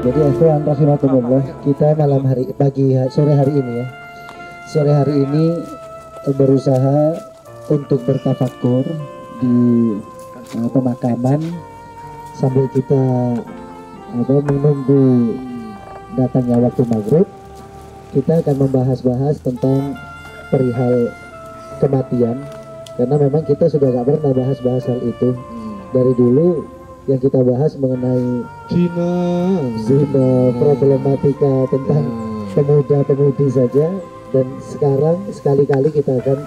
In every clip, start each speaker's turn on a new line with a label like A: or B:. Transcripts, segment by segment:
A: Jadi ikhwan rahimakumullah, kita malam hari sore hari ini ya. Sore hari ini berusaha untuk bertafakur di pemakaman sambil kita menunggu datangnya waktu maghrib. Kita akan membahas-bahas tentang perihal kematian, karena memang kita sudah gak pernah bahas-bahas hal itu dari dulu. Yang kita bahas mengenai zina, problematika tentang pemuda-pemudi saja, dan sekarang sekali-kali kita akan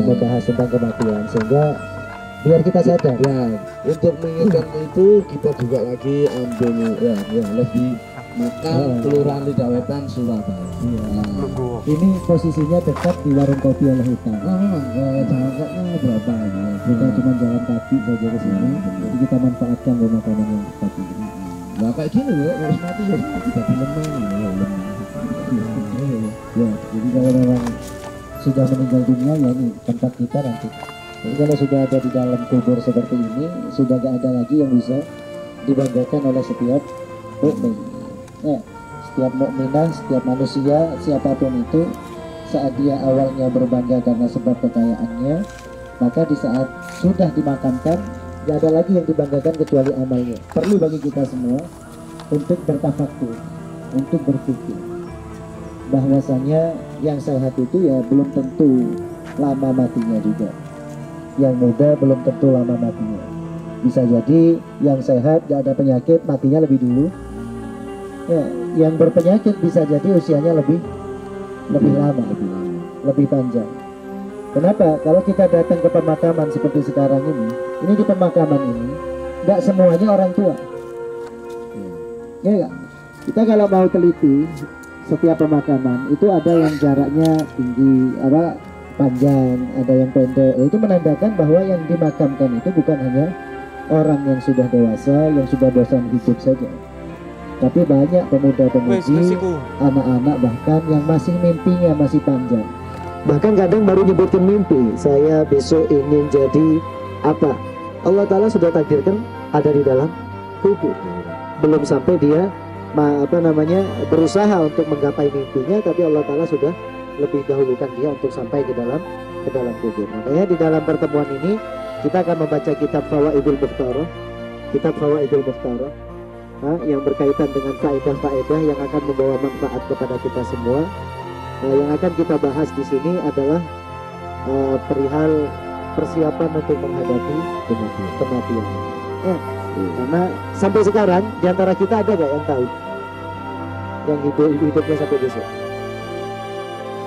A: membahas tentang kematian, sehingga biar kita sadar
B: ya, untuk mengingatkan itu kita juga lagi ambil ya lebih makan Kelurahan Lidah Wetan Surabaya.
A: Ini posisinya dekat di warung kopi Al Hitam.
B: Memang jaraknya berapa ya?
A: Kita cuma jalan kaki saja ke sini. Jadi kita manfaatkan makanan yang dekat ini.
B: Nah kayak gini loh, harus mati ya tidak lemah
A: ya. Jadi kalau memang sudah meninggal dunia ya ini tempat kita nanti. Jadi kalau sudah ada di dalam kubur seperti ini, sudah gak ada lagi yang bisa dibanggakan oleh setiap mukmin. Ya, setiap mukminah, setiap manusia, siapapun itu, saat dia awalnya berbangga karena sebab kekayaannya, maka di saat sudah dimakamkan, gak ada lagi yang dibanggakan kecuali amalnya. Perlu bagi kita semua untuk bertafakur, untuk berpikir bahwasanya yang sehat itu ya belum tentu lama matinya juga. Yang muda belum tentu lama matinya. Bisa jadi yang sehat gak ada penyakit matinya lebih dulu. Ya, yang berpenyakit bisa jadi usianya lebih lama, lebih panjang. Kenapa? Kalau kita datang ke pemakaman seperti sekarang ini di pemakaman ini nggak semuanya orang tua. Ya gak? Kita kalau mau teliti setiap pemakaman itu ada yang jaraknya tinggi, panjang, ada yang pendek. Itu menandakan bahwa yang dimakamkan itu bukan hanya orang yang sudah dewasa, yang sudah bosan hidup saja, tapi banyak pemuda-pemudi, anak-anak bahkan yang masih mimpinya masih panjang. Bahkan kadang baru nyebutin mimpi, saya besok ingin jadi apa, Allah Ta'ala sudah takdirkan ada di dalam kubur. Belum sampai dia berusaha untuk menggapai mimpinya, tapi Allah Ta'ala sudah lebih dahulukan dia untuk sampai ke dalam kubur. Makanya di dalam pertemuan ini kita akan membaca kitab Fawaidul Mukhtarah, yang berkaitan dengan faedah-faedah yang akan membawa manfaat kepada kita semua. Yang akan kita bahas di sini adalah perihal persiapan untuk menghadapi kematian. Karena sampai sekarang di antara kita ada gak yang tahu yang hidupnya sampai besok?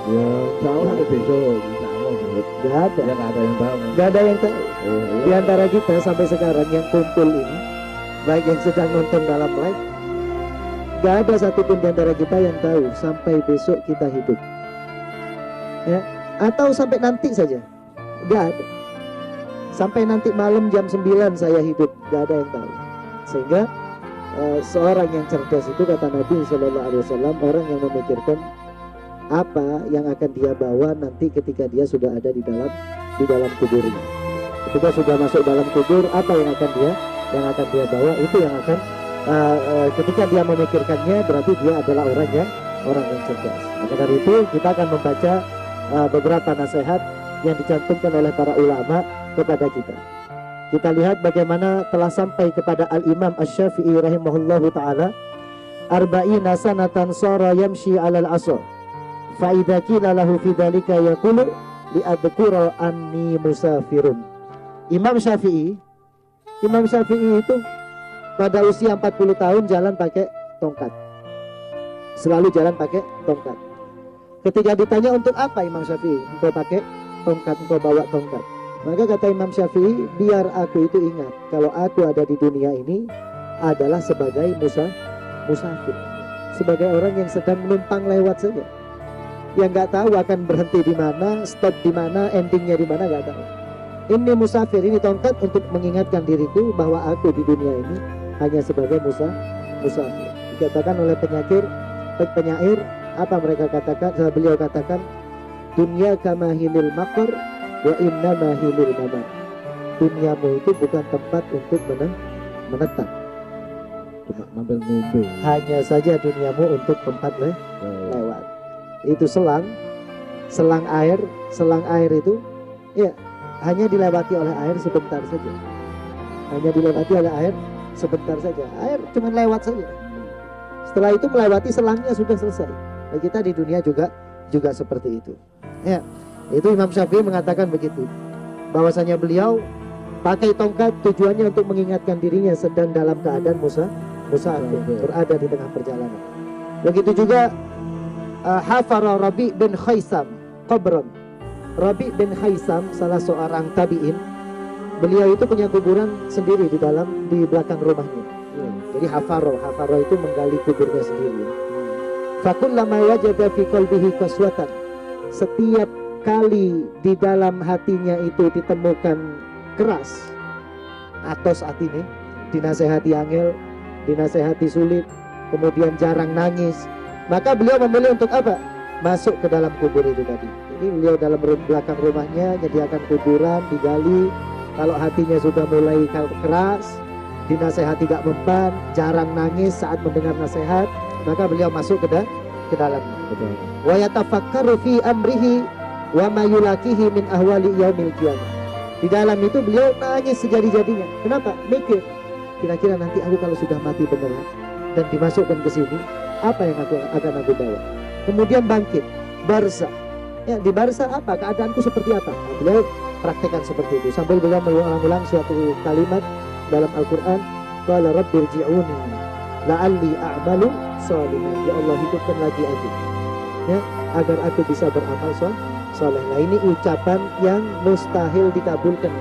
B: Ya tahu sampai besok,
A: gak ada.
B: Ya gak ada yang tahu.
A: Gak ada yang tahu. Di antara kita sampai sekarang yang kumpul ini, baik yang sedang nonton dalam live, gak ada satupun di antara kita yang tahu sampai besok kita hidup, ya, atau sampai nanti saja, gak ada. Sampai nanti malam jam 9 saya hidup, gak ada yang tahu. Sehingga seorang yang cerdas itu, kata Nabi SAW, orang yang memikirkan apa yang akan dia bawa nanti ketika dia sudah ada di dalam kuburnya. Ketika sudah masuk dalam kubur, apa yang akan dia bawa, itu yang akan ketika dia memikirkannya, berarti dia adalah orang yang cerdas. Maka dari itu kita akan membaca beberapa nasihat yang dicantumkan oleh para ulama kepada kita. Kita lihat bagaimana telah sampai kepada Al-Imam Asy-Syafi'i rahimahullahu ta'ala, arba'ina sanatan sara yamshi 'alal 'asr fa idza qila lahu fi dzalika yaqulu li adhkura anni musafirun. Imam Syafi'i itu pada usia 40 tahun jalan pakai tongkat. Selalu jalan pakai tongkat. Ketika ditanya untuk apa Imam Syafi'i, engkau pakai tongkat, engkau bawa tongkat, maka kata Imam Syafi'i, biar aku itu ingat kalau aku ada di dunia ini adalah sebagai musafir, sebagai orang yang sedang menumpang lewat saja, yang nggak tahu akan berhenti di mana, stop di mana, endingnya di mana, nggak tahu. Ini musafir, ini tongkat untuk mengingatkan diriku bahwa aku di dunia ini hanya sebagai musafir. Dikatakan oleh penyair, apa mereka katakan? Beliau katakan, dunia kama hilil makar wa inna mahilil mamar. Duniamu itu bukan tempat untuk menetap,
B: Cuma mampir ngombe.
A: Hanya saja duniamu untuk tempat lewat. Itu selang air itu ya hanya dilewati oleh air sebentar saja. Hanya dilewati oleh air sebentar saja. Air cuma lewat saja. Setelah itu melewati selangnya sudah selesai. Nah, kita di dunia juga seperti itu. Ya, itu Imam Syafi'i mengatakan begitu. Bahwasanya beliau pakai tongkat tujuannya untuk mengingatkan dirinya sedang dalam keadaan musafir, berada di tengah perjalanan. Begitu juga hafara Rabi' bin Khaisam qabran. Rabi' bin Khaisam salah seorang tabi'in. Beliau itu punya kuburan sendiri di belakang rumahnya. Jadi hafaro itu menggali kuburnya sendiri. Fakullama wajada fi qalbihi qaswatan. Setiap kali di dalam hatinya itu ditemukan keras, atos atine, dinasehati angel, dinasehati sulit, kemudian jarang nangis, maka beliau memilih untuk apa? Masuk ke dalam kubur itu tadi. Jadi beliau dalam belakang rumahnya menyediakan kuburan, digali. Kalau hatinya sudah mulai keras, dinasehati gak mempan, jarang nangis saat mendengar nasihat, maka beliau masuk ke dalamnya. Wa yatafakkaru fi amrihi wa ma yulaqihi min ahwali yaumil qiyamah. Di dalam itu beliau nangis sejadi-jadinya. Kenapa? Mikir, kira-kira nanti aku kalau sudah mati beneran dan dimasukkan ke sini, apa yang akan aku bawa? Kemudian bangkit, barzah. Ya, di barzah apa? Keadaanku seperti apa? Nah, beliau praktekkan seperti itu sambil beliau mengulang-ulang suatu kalimat dalam Al-Quran. Qala rabbirji'uni la'alli a'malu sholihan. Ya Allah, hidupkan lagi aku, ya, agar aku bisa beramal soleh. Nah, ini ucapan yang mustahil dikabulkan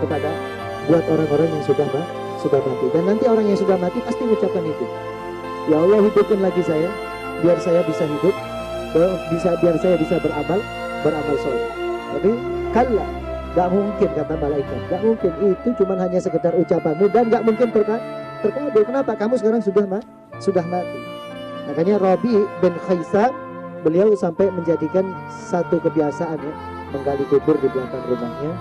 A: buat orang-orang yang sudah mati. Dan nanti orang yang sudah mati pasti ucapkan itu. Ya Allah, hidupkan lagi saya, biar saya bisa hidup, biar saya bisa beramal soleh. Tapi kalla, gak mungkin, kata malaikat, gak mungkin. Itu cuma hanya sekedar ucapanmu dan gak mungkin terkabul. Kenapa? Kamu sekarang sudah mati. Makanya Rabi' bin Khaisam, beliau sampai menjadikan satu kebiasaan, ya, menggali kubur di belakang rumahnya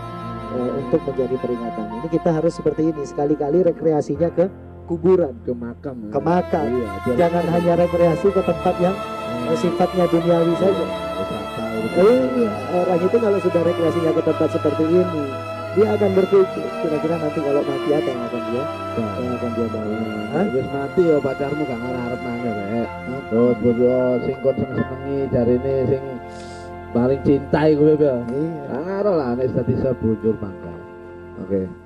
A: untuk menjadi peringatan. Ini kita harus seperti ini, sekali-kali rekreasinya ke kuburan, ke makam. Iya, jangan hanya rekreasi ke tempat yang sifatnya duniawi saja. Orang itu kalau sudah rekreasinya ke tempat seperti ini, dia akan berpikir kira-kira nanti kalau mati apa yang akan dia bawa.
B: Wis mati ya pacarmu gak ngarep maneh rek. Terus bojo sing kon senengi jarine sing paling cintai kowe ya. Iya. Ngarep lah nek dadi sebujur mangga. Oke.